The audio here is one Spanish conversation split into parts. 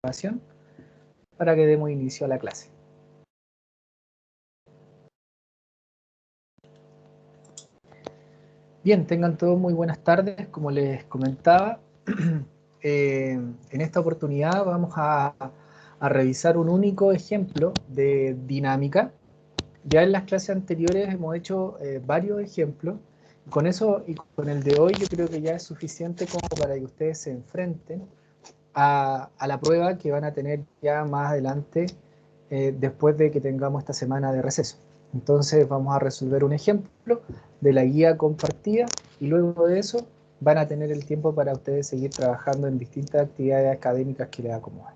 grabación para que demos inicio a la clase. Bien, tengan todos muy buenas tardes. Como les comentaba, en esta oportunidad vamos a revisar un único ejemplo de dinámica. Ya en las clases anteriores hemos hecho varios ejemplos. Con eso y con el de hoy yo creo que ya es suficiente como para que ustedes se enfrenten a la prueba que van a tener ya más adelante después de que tengamos esta semana de receso. Entonces vamos a resolver un ejemplo de la guía compartida y luego de eso van a tener el tiempo para ustedes seguir trabajando en distintas actividades académicas que les acomoden.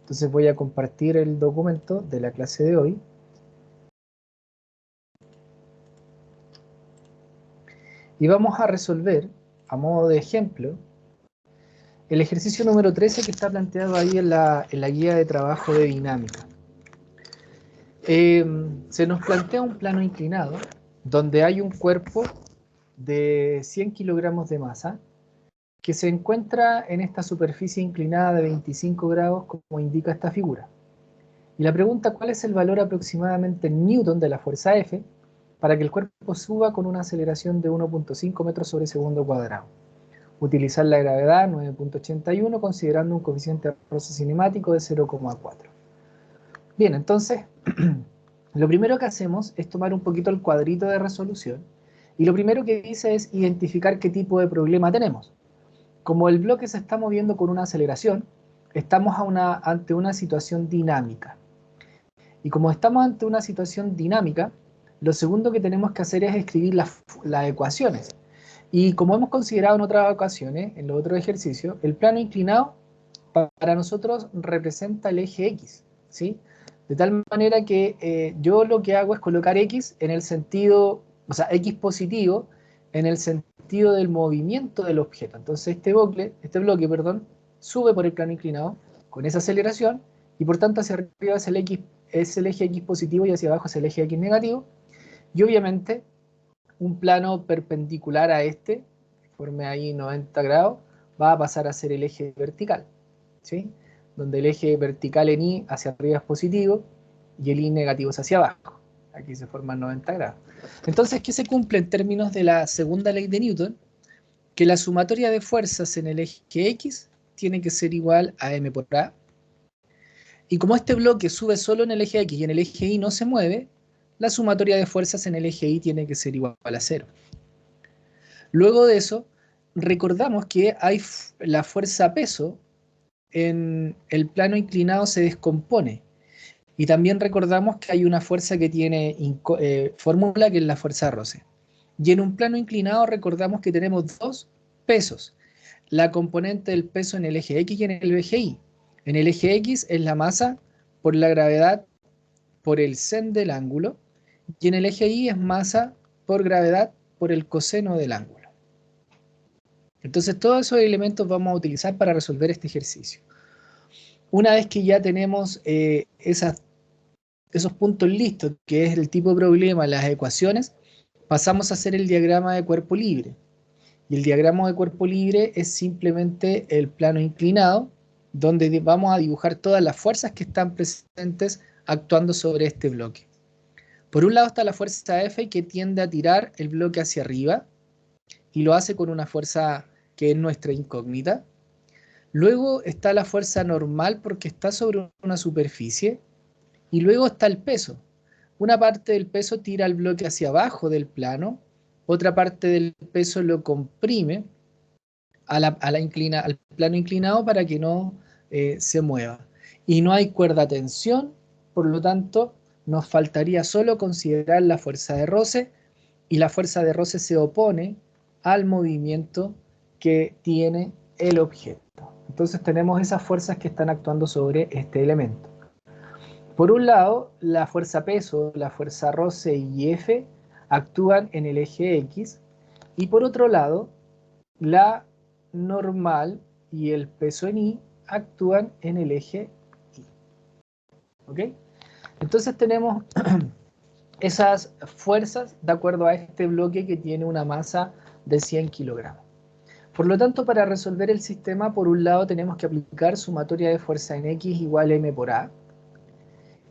Entonces voy a compartir el documento de la clase de hoy. Y vamos a resolver, a modo de ejemplo, el ejercicio número 13 que está planteado ahí en la guía de trabajo de dinámica. Se nos plantea un plano inclinado donde hay un cuerpo de 100 kilogramos de masa que se encuentra en esta superficie inclinada de 25 grados como indica esta figura. Y la pregunta, ¿cuál es el valor aproximadamente en newton de la fuerza F para que el cuerpo suba con una aceleración de 1.5 metros sobre segundo cuadrado? Utilizar la gravedad 9.81 considerando un coeficiente de roce cinemático de 0,4. Bien, entonces lo primero que hacemos es tomar un poquito el cuadrito de resolución y lo primero que dice es identificar qué tipo de problema tenemos. Como el bloque se está moviendo con una aceleración, estamos ante una situación dinámica. Y como estamos ante una situación dinámica, lo segundo que tenemos que hacer es escribir las ecuaciones. Y como hemos considerado en otras ocasiones, en los otros ejercicios, el plano inclinado para nosotros representa el eje X, ¿sí? De tal manera que yo lo que hago es colocar X en el sentido, o sea, X positivo en el sentido del movimiento del objeto. Entonces este bloque, sube por el plano inclinado con esa aceleración y por tanto hacia arriba es el eje X positivo y hacia abajo es el eje X negativo. Y obviamente un plano perpendicular a este, forme ahí 90 grados, va a pasar a ser el eje vertical, ¿sí? Donde el eje vertical en Y hacia arriba es positivo y el Y negativo es hacia abajo. Aquí se forman 90 grados. Entonces, ¿qué se cumple en términos de la segunda ley de Newton? Que la sumatoria de fuerzas en el eje X tiene que ser igual a m por A. Y como este bloque sube solo en el eje X y en el eje Y no se mueve, la sumatoria de fuerzas en el eje Y tiene que ser igual a 0. Luego de eso, recordamos que hay la fuerza peso en el plano inclinado se descompone. Y también recordamos que hay una fuerza que tiene fórmula, que es la fuerza roce. Y en un plano inclinado recordamos que tenemos dos pesos. La componente del peso en el eje X y en el eje Y. En el eje X es la masa por la gravedad por el sen del ángulo. Y en el eje Y es masa por gravedad por el coseno del ángulo. Entonces todos esos elementos vamos a utilizar para resolver este ejercicio. Una vez que ya tenemos esos puntos listos, que es el tipo de problema, las ecuaciones, pasamos a hacer el diagrama de cuerpo libre. Y el diagrama de cuerpo libre es simplemente el plano inclinado, donde vamos a dibujar todas las fuerzas que están presentes actuando sobre este bloque. Por un lado está la fuerza F que tiende a tirar el bloque hacia arriba y lo hace con una fuerza que es nuestra incógnita. Luego está la fuerza normal porque está sobre una superficie. Y luego está el peso. Una parte del peso tira el bloque hacia abajo del plano, otra parte del peso lo comprime al plano inclinado para que no se mueva. Y no hay cuerda tensión, por lo tanto, nos faltaría solo considerar la fuerza de roce, y la fuerza de roce se opone al movimiento que tiene el objeto. Entonces tenemos esas fuerzas que están actuando sobre este elemento. Por un lado, la fuerza peso, la fuerza roce y F actúan en el eje X, y por otro lado, la normal y el peso en Y actúan en el eje Y. ¿Ok? Entonces tenemos esas fuerzas de acuerdo a este bloque que tiene una masa de 100 kilogramos. Por lo tanto, para resolver el sistema, por un lado tenemos que aplicar sumatoria de fuerza en X igual a M por A.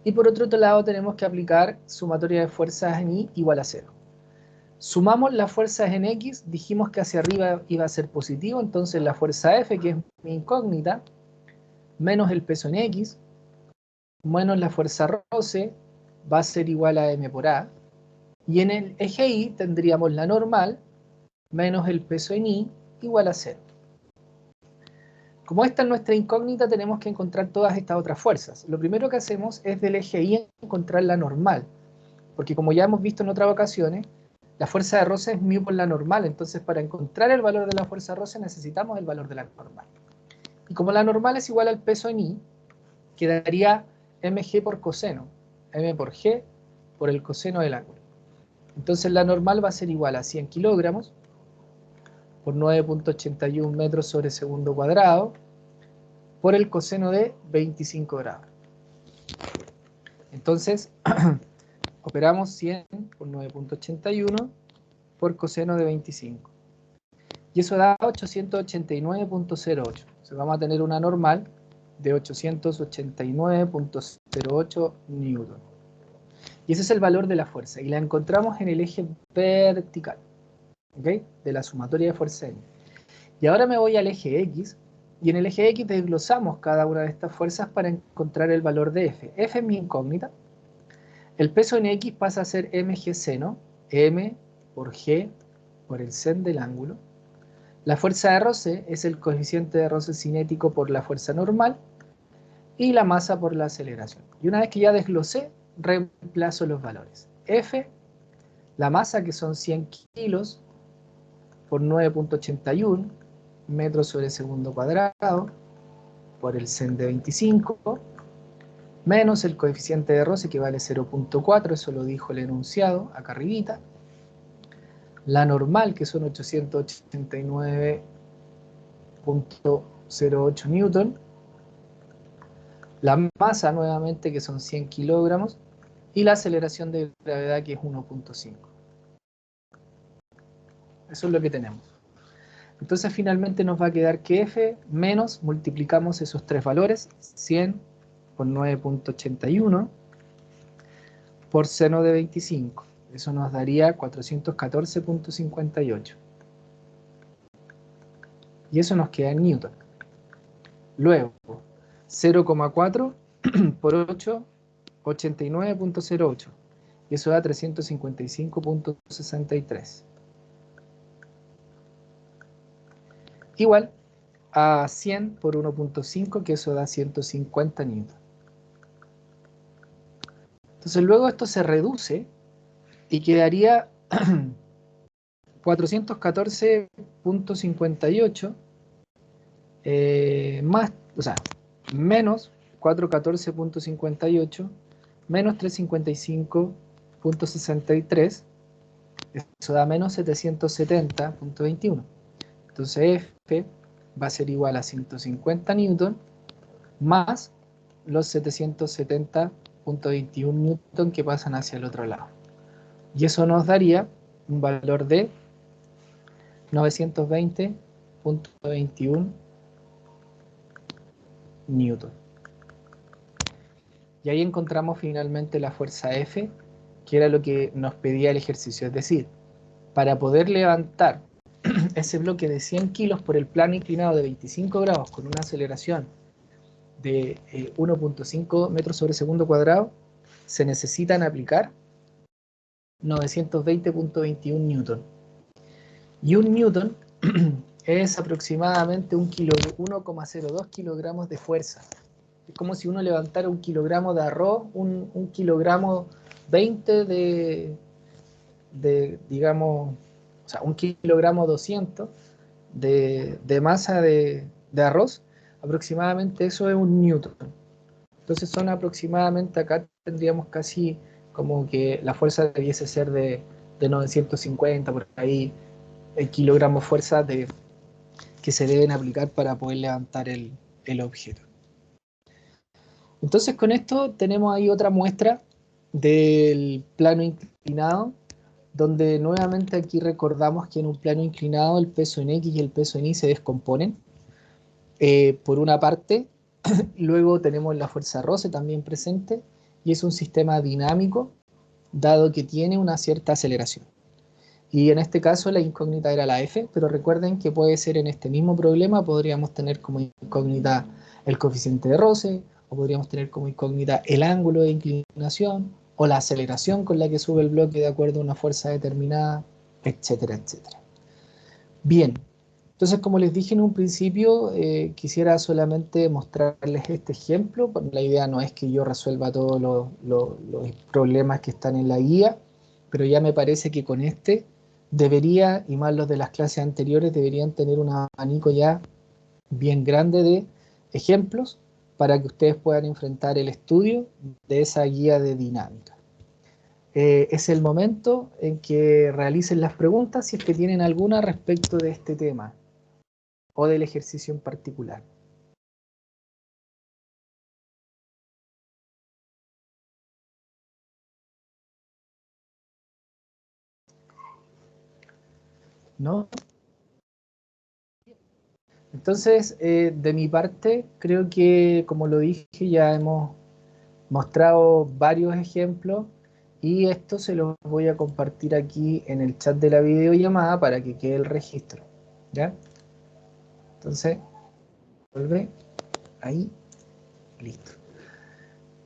Y por otro lado tenemos que aplicar sumatoria de fuerzas en Y igual a 0. Sumamos las fuerzas en X, dijimos que hacia arriba iba a ser positivo, entonces la fuerza F, que es mi incógnita, menos el peso en X, menos la fuerza roce, va a ser igual a M por A. Y en el eje Y tendríamos la normal, menos el peso en Y, igual a 0. Como esta es nuestra incógnita, tenemos que encontrar todas estas otras fuerzas. Lo primero que hacemos es del eje Y encontrar la normal, porque como ya hemos visto en otras ocasiones, la fuerza de roce es μ por la normal, entonces para encontrar el valor de la fuerza de roce necesitamos el valor de la normal. Y como la normal es igual al peso en Y, quedaría mg por coseno, m por g por el coseno del ángulo. Entonces la normal va a ser igual a 100 kilogramos por 9.81 metros sobre segundo cuadrado por el coseno de 25 grados. Entonces, operamos 100 por 9.81 por coseno de 25. Y eso da 889.08. Entonces vamos a tener una normal de 889.08 newton. Y ese es el valor de la fuerza. Y la encontramos en el eje vertical, ¿okay? De la sumatoria de fuerza N. Y ahora me voy al eje X. Y en el eje X desglosamos cada una de estas fuerzas para encontrar el valor de F. F es mi incógnita. El peso en X pasa a ser mg seno, m por g por el sen del ángulo. La fuerza de roce es el coeficiente de roce cinético por la fuerza normal y la masa por la aceleración. Y una vez que ya desglosé, reemplazo los valores. F, la masa que son 100 kilos por 9.81 metros sobre segundo cuadrado por el sen de 25, menos el coeficiente de roce que vale 0.4, eso lo dijo el enunciado acá arribita. La normal, que son 889.08 newton. La masa, nuevamente, que son 100 kilogramos. Y la aceleración de gravedad, que es 1.5. Eso es lo que tenemos. Entonces, finalmente nos va a quedar que F menos, multiplicamos esos tres valores, 100 por 9.81 por seno de 25. Eso nos daría 414.58. Y eso nos queda en newton. Luego, 0,4 por 8, 89.08. Y eso da 355.63. Igual a 100 por 1.5, que eso da 150 newton. Entonces luego esto se reduce y quedaría 414.58 más, o sea, menos 414.58 menos 355.63, eso da menos 770.21. Entonces F va a ser igual a 150 newton más los 770.21 newton que pasan hacia el otro lado. Y eso nos daría un valor de 920.21 newton. Y ahí encontramos finalmente la fuerza F, que era lo que nos pedía el ejercicio. Es decir, para poder levantar ese bloque de 100 kilos por el plano inclinado de 25 grados con una aceleración de 1.5 metros sobre segundo cuadrado, se necesitan aplicar 920.21 newton. Y un newton es aproximadamente 1,02 kilogramos de fuerza. Es como si uno levantara un kilogramo de arroz, un kilogramo 20 digamos, o sea, un kilogramo 200 de masa de arroz, aproximadamente eso es un newton. Entonces son aproximadamente, acá tendríamos casi como que la fuerza debiese ser de 950, por ahí, el kilogramo fuerza que se deben aplicar para poder levantar el objeto. Entonces con esto tenemos ahí otra muestra del plano inclinado donde nuevamente aquí recordamos que en un plano inclinado el peso en X y el peso en Y se descomponen. Por una parte, luego tenemos la fuerza roce también presente, y es un sistema dinámico, dado que tiene una cierta aceleración. Y en este caso la incógnita era la F, pero recuerden que puede ser en este mismo problema, podríamos tener como incógnita el coeficiente de roce, o podríamos tener como incógnita el ángulo de inclinación, o la aceleración con la que sube el bloque de acuerdo a una fuerza determinada, etcétera, etcétera. Bien, entonces como les dije en un principio, quisiera solamente mostrarles este ejemplo. La idea no es que yo resuelva todos los problemas que están en la guía, pero ya me parece que con este debería, y más los de las clases anteriores, deberían tener un abanico ya bien grande de ejemplos para que ustedes puedan enfrentar el estudio de esa guía de dinámica. Es el momento en que realicen las preguntas si es que tienen alguna respecto de este tema o del ejercicio en particular. ¿No? Entonces, de mi parte, creo que, como lo dije, ya hemos mostrado varios ejemplos y esto se los voy a compartir aquí en el chat de la videollamada para que quede el registro. ¿Ya? Entonces, vuelve ahí, listo.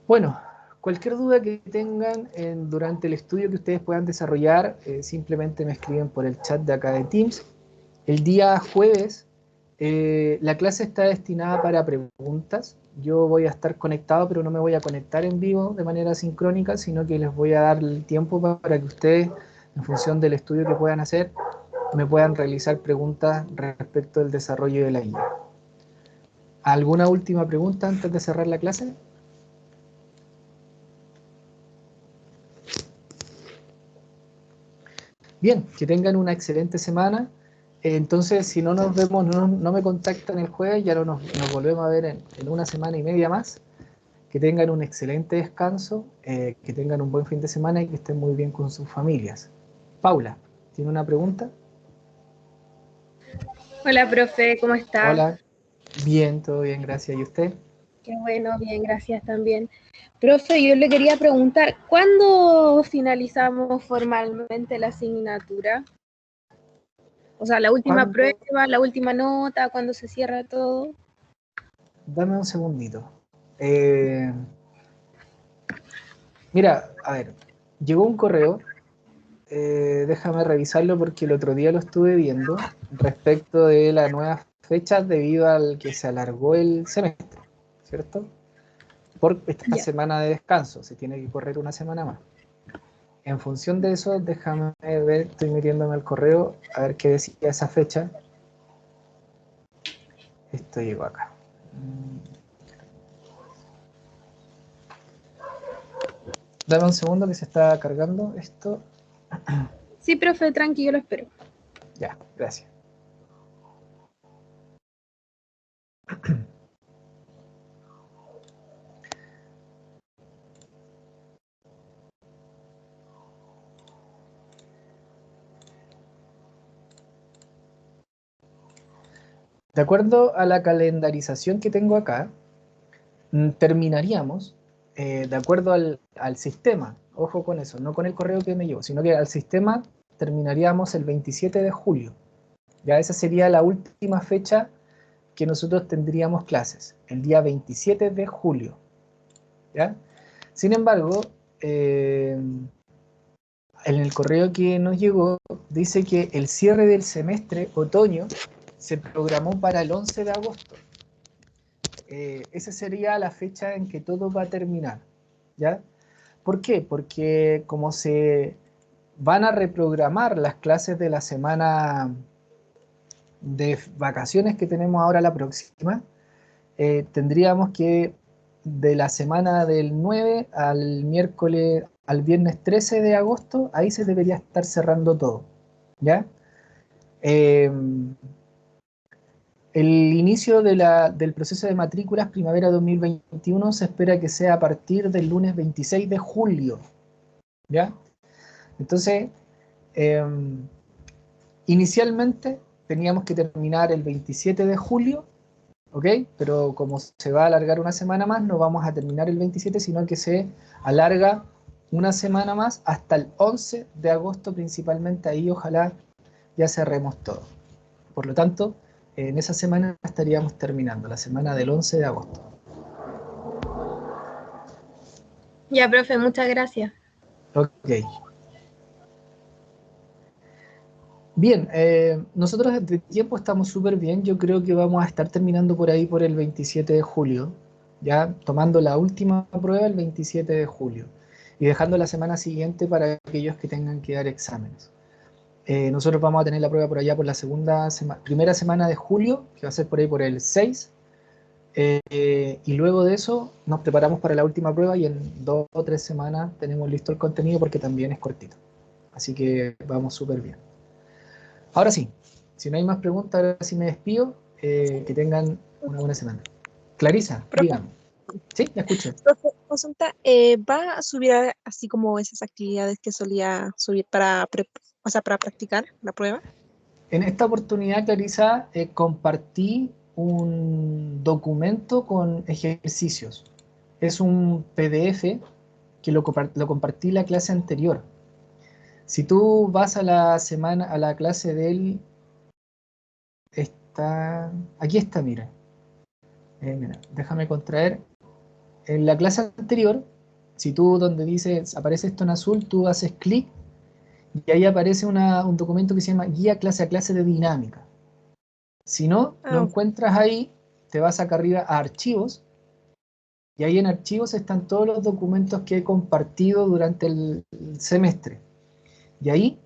Bueno, cualquier duda que tengan durante el estudio que ustedes puedan desarrollar, simplemente me escriben por el chat de acá de Teams. El día jueves la clase está destinada para preguntas. Yo voy a estar conectado, pero no me voy a conectar en vivo de manera sincrónica, sino que les voy a dar el tiempo para que ustedes, en función del estudio que puedan hacer, me puedan realizar preguntas respecto del desarrollo de la guía. ¿Alguna última pregunta antes de cerrar la clase? Bien, que tengan una excelente semana. Entonces, si no nos vemos, no me contactan el jueves, ya nos volvemos a ver en una semana y media más. Que tengan un excelente descanso, que tengan un buen fin de semana y que estén muy bien con sus familias. Paula, ¿tiene una pregunta? Hola, profe, ¿cómo está? Hola, bien, todo bien, gracias. ¿Y usted? Qué bueno, bien, gracias también. Profe, yo le quería preguntar, ¿cuándo finalizamos formalmente la asignatura? O sea, la última ¿Cuándo? prueba, la última nota, ¿cuándo se cierra todo? Dame un segundito. Eh, Mira, a ver, llegó un correo, déjame revisarlo porque el otro día lo estuve viendo respecto de las nuevas fechas debido al que se alargó el semestre, ¿cierto? Por esta Ya. semana de descanso, se tiene que correr una semana más. En función de eso, déjame ver, estoy metiéndome al correo a ver qué decía esa fecha. Esto llegó acá. Dame un segundo que se está cargando esto. Sí, profe, tranquilo, lo espero. Ya, gracias. De acuerdo a la calendarización que tengo acá, terminaríamos, de acuerdo al sistema, ojo con eso, no con el correo que me llegó, sino que al sistema terminaríamos el 27 de julio. Ya esa sería la última fecha que nosotros tendríamos clases, el día 27 de julio. ¿Ya? Sin embargo, en el correo que nos llegó dice que el cierre del semestre otoño se programó para el 11 de agosto. Esa sería la fecha en que todo va a terminar. ¿Ya? ¿Por qué? Porque como se van a reprogramar las clases de la semana de vacaciones que tenemos ahora la próxima, tendríamos que de la semana del 9 al miércoles, al viernes 13 de agosto, ahí se debería estar cerrando todo, ¿ya? Eh, el inicio del proceso de matrículas primavera 2021 se espera que sea a partir del lunes 26 de julio, ¿ya? Entonces, Inicialmente teníamos que terminar el 27 de julio, ¿ok? Pero como se va a alargar una semana más, no vamos a terminar el 27, sino que se alarga una semana más hasta el 11 de agosto principalmente. Ahí ojalá ya cerremos todo. Por lo tanto, en esa semana estaríamos terminando, la semana del 11 de agosto. Ya, profe, muchas gracias. Ok. Bien, nosotros de tiempo estamos súper bien. Yo creo que vamos a estar terminando por ahí por el 27 de julio, ya tomando la última prueba el 27 de julio y dejando la semana siguiente para aquellos que tengan que dar exámenes. Nosotros vamos a tener la prueba por allá por la primera semana de julio, que va a ser por ahí por el 6, y luego de eso nos preparamos para la última prueba y en 2 o 3 semanas tenemos listo el contenido porque también es cortito. Así que vamos súper bien. Ahora sí, si no hay más preguntas, ahora sí me despido. Que tengan una buena semana. Clarisa, Profe, dígame. Sí, la escucho. profe, consulta, ¿va a subir así como esas actividades que solía subir o sea, para practicar la prueba? En esta oportunidad, Clarisa, compartí un documento con ejercicios. Es un PDF que lo compartí la clase anterior. Si tú vas a la clase del... Aquí está, mira. Mira, déjame contraer. En la clase anterior, si tú donde dice, aparece esto en azul, tú haces clic y ahí aparece un documento que se llama Guía clase a clase de dinámica. Si no lo Ok. encuentras ahí, te vas acá arriba a archivos y ahí en archivos están todos los documentos que he compartido durante el semestre. Y ahí,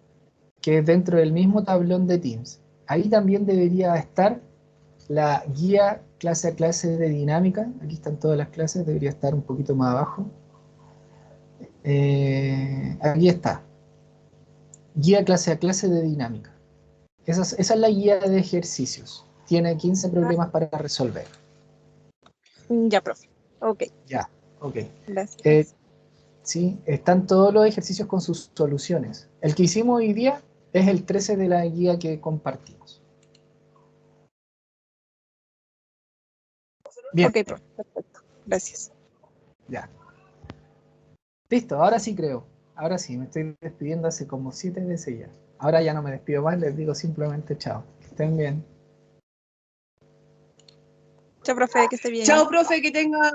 que es dentro del mismo tablón de Teams, ahí también debería estar la guía clase a clase de dinámica. Aquí están todas las clases, debería estar un poquito más abajo. Aquí está, guía clase a clase de dinámica. Esa es la guía de ejercicios. Tiene 15 problemas para resolver. Ya, profe. Ok, Ya, ok. Eh, gracias. sí, están todos los ejercicios con sus soluciones. El que hicimos hoy día es el 13 de la guía que compartimos. Bien, Ok, profe, perfecto. Gracias. ya. Listo, ahora sí creo. Ahora sí, me estoy despidiendo hace como 7 veces ya. Ahora ya no me despido más, les digo simplemente chao. Que estén bien. Chao, profe, que esté bien. Chao, profe, que tenga